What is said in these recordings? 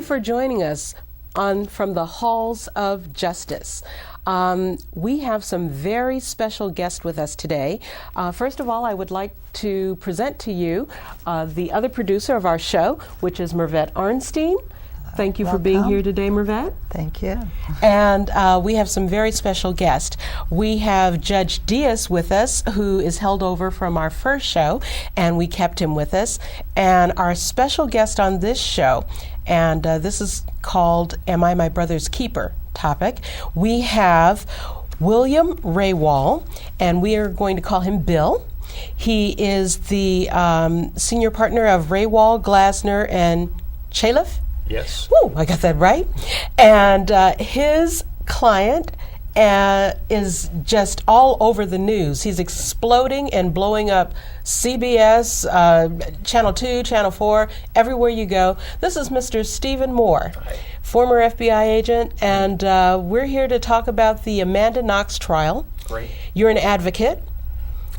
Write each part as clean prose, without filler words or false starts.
for joining us from the halls of justice. We have some very special guests with us today. First of all, I would like to present to you the other producer of our show, which is Murvet Arnstien. Thank you for being here today, Murvet. Thank you. And we have some very special guests. We have Judge Diaz with us, who is held over from our first show, and we kept him with us. And our special guest on this show, and this is called Am I My Brother's Keeper topic, we have William Rehwald, and we are going to call him Bill. He is the senior partner of Rehwald, Glasner, and Chaliff. Yes. Woo, I got that right. And his client is just all over the news. He's exploding and blowing up CBS, Channel 2, Channel 4, everywhere you go. This is Mr. Stephen Moore, former FBI agent, and we're here to talk about the Amanda Knox trial. Great. You're an advocate.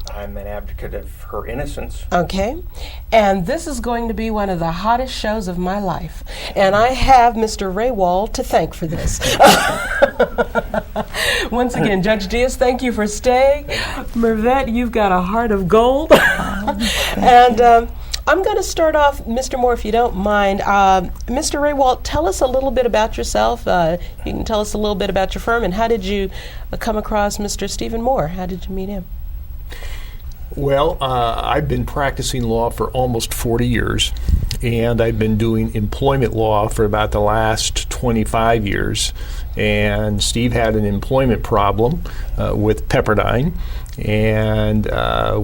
I'm an advocate of her innocence. Okay. And this is going to be one of the hottest shows of my life. And I have Mr. Rehwald to thank for this. Once again, Judge Diaz, thank you for staying. Murvet, you've got a heart of gold. And I'm going to start off, Mr. Moore, if you don't mind. Mr. Rehwald, tell us a little bit about yourself. You can tell us a little bit about your firm, and how did you come across Mr. Stephen Moore? How did you meet him? Well, I've been practicing law for almost 40 years, and I've been doing employment law for about the last 25 years. And Steve had an employment problem with Pepperdine, and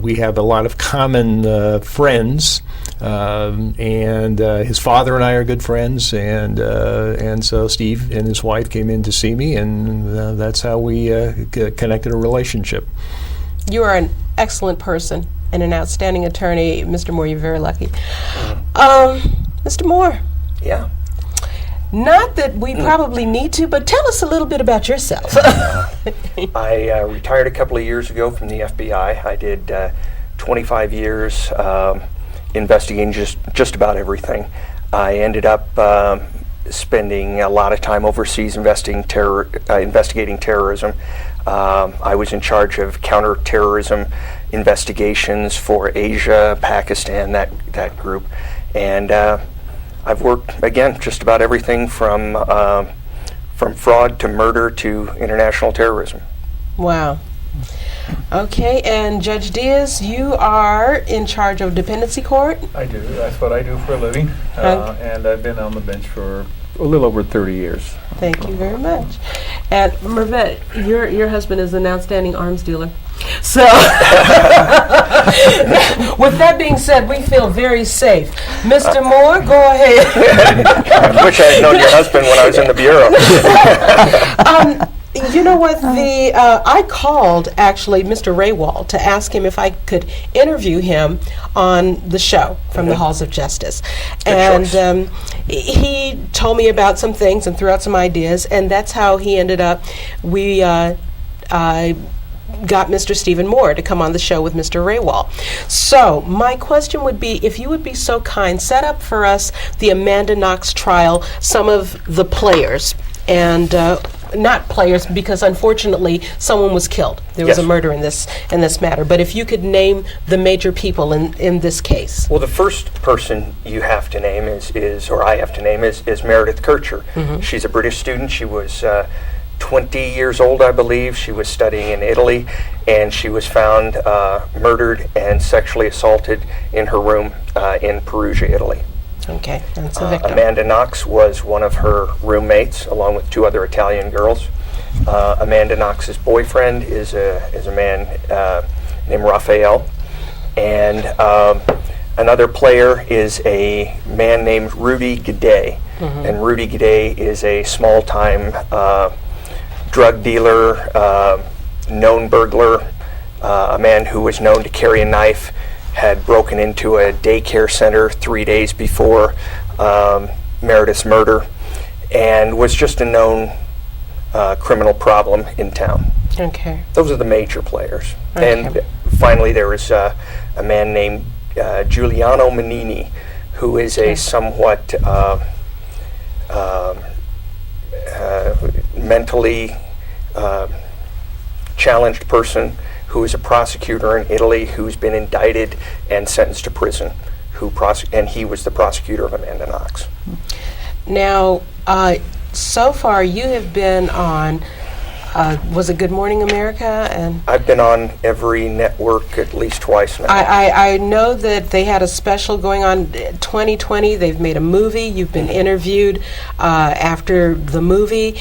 we have a lot of common friends. And his father and I are good friends, and so Steve and his wife came in to see me, and that's how we connected a relationship. You are an excellent person and an outstanding attorney. Mr. Moore, you're very lucky. Mr. Moore. Yeah. Not that we probably need to, but tell us a little bit about yourself. I retired a couple of years ago from the FBI. I did 25 years investigating just about everything. I ended up spending a lot of time overseas investigating terrorism. I was in charge of counterterrorism investigations for Asia, Pakistan, that group, and I've worked again just about everything from fraud to murder to international terrorism. Wow. Okay, and Judge Diaz, you are in charge of dependency court? I do. That's what I do for a living, and I've been on the bench for a little over 30 years. Thank you very much. And Murvet, your husband is an outstanding arms dealer. So, with that being said, we feel very safe. Mr. Moore, go ahead. I wish I had known your husband when I was in the bureau. You know what? I called actually Mr. Rehwald to ask him if I could interview him on the show from the Halls of Justice, and he told me about some things and threw out some ideas, and that's how he ended up. I got Mr. Stephen Moore to come on the show with Mr. Rehwald. So my question would be, if you would be so kind, set up for us the Amanda Knox trial, some of the players, and not players, because unfortunately someone was killed. There was a murder in this matter. But if you could name the major people in this case. Well, the first person you have to name or I have to name is Meredith Kircher. Mm-hmm. She's a British student. She was 20 years old, I believe. She was studying in Italy, and she was found murdered and sexually assaulted in her room in Perugia, Italy. Okay, that's a victim. Amanda Knox was one of her roommates, along with two other Italian girls. Amanda Knox's boyfriend is a man named Raphael, and another player is a man named Rudy Gade. Mm-hmm. And Rudy Gade is a small-time drug dealer, known burglar, a man who was known to carry a knife, had broken into a daycare center 3 days before Meredith's murder, and was just a known criminal problem in town. Okay. Those are the major players. Okay. And finally there was a man named Giuliano Menini, who is a somewhat mentally challenged person who is a prosecutor in Italy who's been indicted and sentenced to prison, and he was the prosecutor of Amanda Knox. Now, so far you have been on, was it Good Morning America? And I've been on every network at least twice now. I know that they had a special going on 2020. They've made a movie. You've been interviewed after the movie.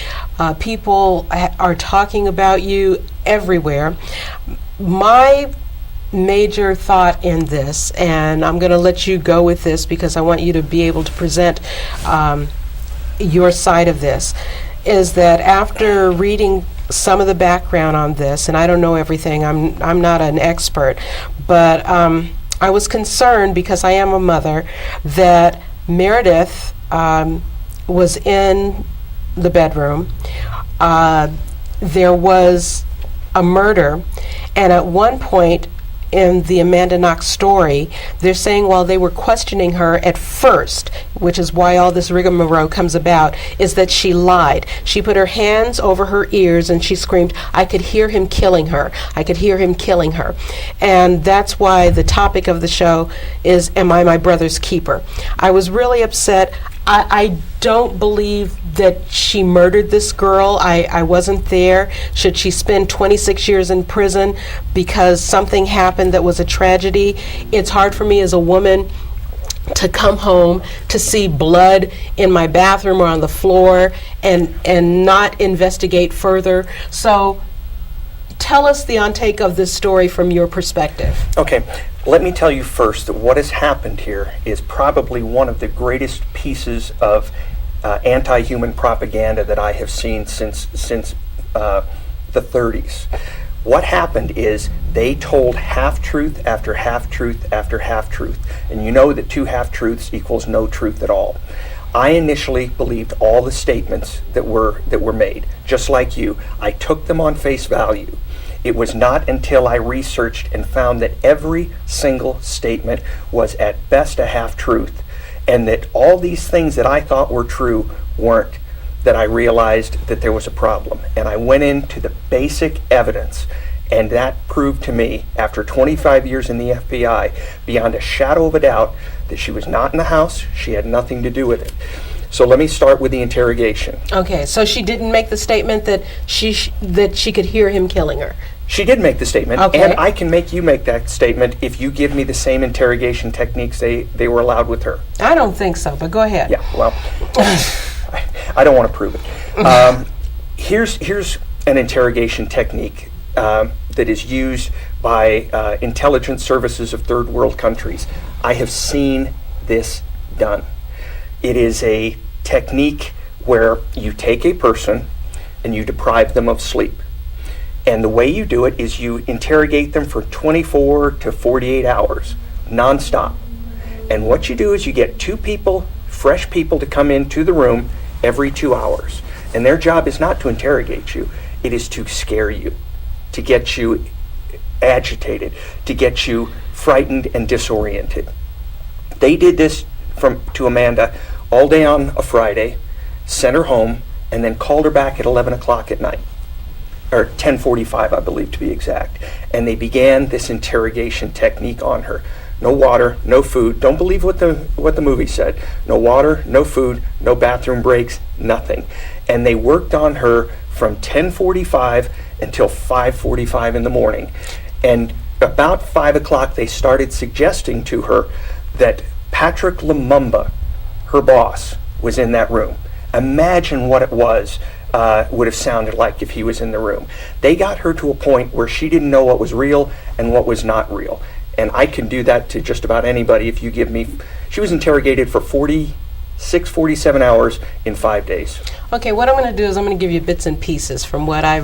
People are talking about you everywhere. My major thought in this, and I'm going to let you go with this because I want you to be able to present your side of this, is that after reading some of the background on this, and I don't know everything, I'm not an expert, but I was concerned because I am a mother that Meredith was in the bedroom. There was a murder, and at one point in the Amanda Knox story, they're saying while they were questioning her at first, which is why all this rigmarole comes about, is that she lied. She put her hands over her ears and she screamed, "I could hear him killing her. I could hear him killing her." And that's why the topic of the show is, am I my brother's keeper? I was really upset. I don't believe that she murdered this girl. I wasn't there. Should she spend 26 years in prison because something happened that was a tragedy? It's hard for me as a woman to come home to see blood in my bathroom or on the floor and not investigate further. So tell us the on-take of this story from your perspective. Okay, let me tell you first that what has happened here is probably one of the greatest pieces of anti-human propaganda that I have seen since the 30s. What happened is they told half-truth after half-truth after half-truth, and you know that 2 half-truths equals no truth at all. I initially believed all the statements that were made, just like you. I took them on face value. It was not until I researched and found that every single statement was at best a half-truth, and that all these things that I thought were true weren't, that I realized that there was a problem. And I went into the basic evidence, and that proved to me, after 25 years in the FBI, beyond a shadow of a doubt, that she was not in the house, she had nothing to do with it. So let me start with the interrogation. Okay, so she didn't make the statement that she could hear him killing her. She did make the statement, okay. And I can make you make that statement if you give me the same interrogation techniques they were allowed with her. I don't think so, but go ahead. Yeah, well, I don't want to prove it. Here's an interrogation technique that is used by intelligence services of third world countries. I have seen this done. It is a technique where you take a person and you deprive them of sleep. And the way you do it is you interrogate them for 24 to 48 hours, nonstop. And what you do is you get 2 people, fresh people, to come into the room every 2 hours. And their job is not to interrogate you, it is to scare you, to get you agitated, to get you frightened and disoriented. They did this to Amanda all day on a Friday, sent her home, and then called her back at 11 o'clock at night. Or 10:45, I believe, to be exact. And they began this interrogation technique on her. No water, no food. Don't believe what the movie said. No water, no food, no bathroom breaks, nothing. And they worked on her from 10:45 until 5:45 in the morning. And about 5 o'clock, they started suggesting to her that Patrick Lumumba, her boss, was in that room. Imagine what it would have sounded like if he was in the room. They got her to a point where she didn't know what was real and what was not real. And I can do that to just about anybody if you give me. She was interrogated for 46, 47 hours in 5 days. Okay, what I'm going to do is I'm going to give you bits and pieces from what I've